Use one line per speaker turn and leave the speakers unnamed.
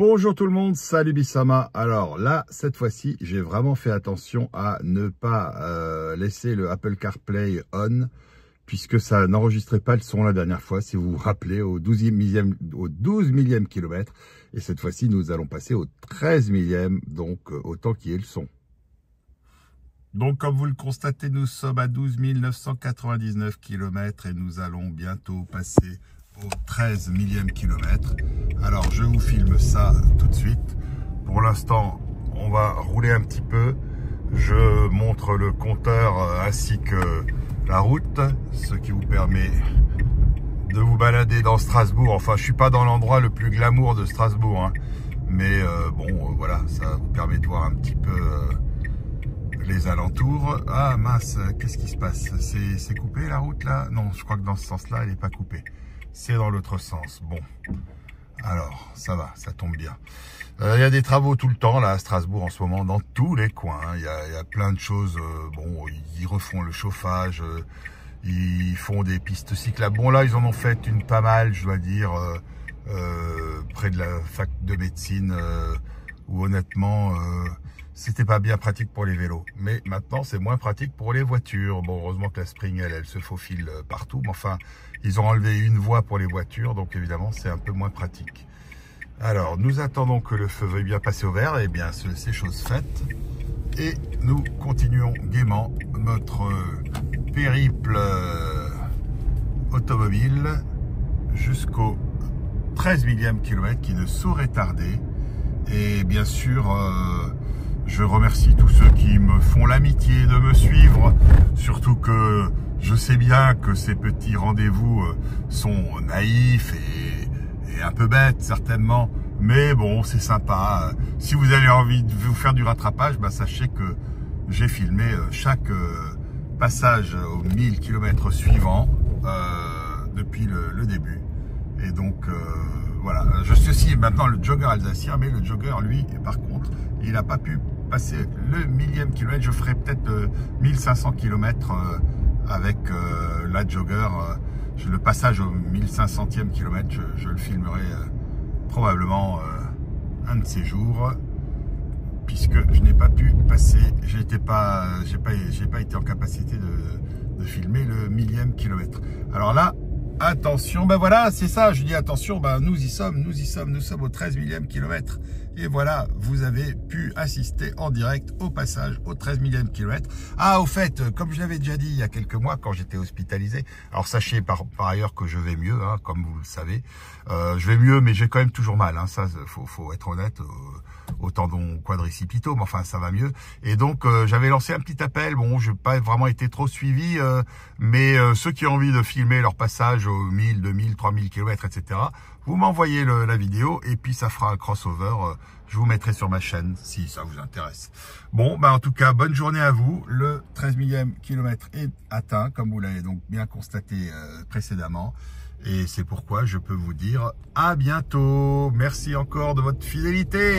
Bonjour tout le monde, salut Bissama. Alors là, cette fois-ci, j'ai vraiment fait attention à ne pas laisser le Apple CarPlay on, puisque ça n'enregistrait pas le son la dernière fois, si vous vous rappelez, au 12 millième kilomètre. Et cette fois-ci, nous allons passer au 13 millième, donc autant qu'il y ait le son. Donc comme vous le constatez, nous sommes à 12 999 km et nous allons bientôt passer au 13 millième kilomètre. Alors je vous filme ça tout de suite. Pour l'instant, on va rouler un petit peu. Je montre le compteur ainsi que la route, ce qui vous permet de vous balader dans Strasbourg. Enfin, je suis pas dans l'endroit le plus glamour de Strasbourg, hein. Mais voilà, ça vous permet de voir un petit peu les alentours. Ah mince, qu'est-ce qui se passe? C'est coupé la route là? Non, je crois que dans ce sens-là, elle n'est pas coupée. C'est dans l'autre sens. Bon, alors ça va, ça tombe bien. Il y a des travaux tout le temps là à Strasbourg en ce moment, dans tous les coins. Il y a plein de choses. Bon, ils refont le chauffage, ils font des pistes cyclables. Bon là, ils en ont fait une pas mal, je dois dire, près de la fac de médecine, où honnêtement, c'était pas bien pratique pour les vélos. Mais maintenant, c'est moins pratique pour les voitures. Bon, heureusement que la Spring, elle se faufile partout. Mais enfin, ils ont enlevé une voie pour les voitures, donc évidemment, c'est un peu moins pratique. Alors, nous attendons que le feu veuille bien passer au vert. Et bien, c'est chose faite. Et nous continuons gaiement notre périple automobile jusqu'au 13 millième kilomètre qui ne saurait tarder. Et bien sûr, je remercie tous ceux qui me font l'amitié de me suivre, surtout que je sais bien que ces petits rendez-vous sont naïfs et un peu bêtes certainement, mais bon, c'est sympa. Si vous avez envie de vous faire du rattrapage, bah, sachez que j'ai filmé chaque passage aux 1000 km suivants depuis le début. Et donc voilà, je suis aussi maintenant le jogger alsacien, mais le jogger lui, par contre, il n'a pas pu passer le millième kilomètre. Je ferai peut-être 1500 km avec la jogger. Le passage au 1500e kilomètre, je le filmerai probablement un de ces jours, puisque je n'ai pas pu passer, j'ai pas été en capacité de filmer le millième kilomètre. Alors là, attention, ben voilà, c'est ça, je dis attention, ben nous sommes au 13 millième kilomètre. Et voilà, vous avez pu assister en direct au passage au 13 millième kilomètre. Ah, au fait, comme je l'avais déjà dit il y a quelques mois quand j'étais hospitalisé, alors sachez par ailleurs que je vais mieux, hein, comme vous le savez. Je vais mieux, mais j'ai quand même toujours mal, hein, ça, faut être honnête, au tendon quadricipitaux, mais enfin, ça va mieux. Et donc, j'avais lancé un petit appel, bon, je n'ai pas vraiment été trop suivi, mais ceux qui ont envie de filmer leur passage aux 1000, 2000, 3000 km, etc., vous m'envoyez la vidéo et puis ça fera un crossover. Je vous mettrai sur ma chaîne si ça vous intéresse. Bon, bah en tout cas, bonne journée à vous. Le 13 millième kilomètre est atteint, comme vous l'avez donc bien constaté précédemment. Et c'est pourquoi je peux vous dire à bientôt. Merci encore de votre fidélité.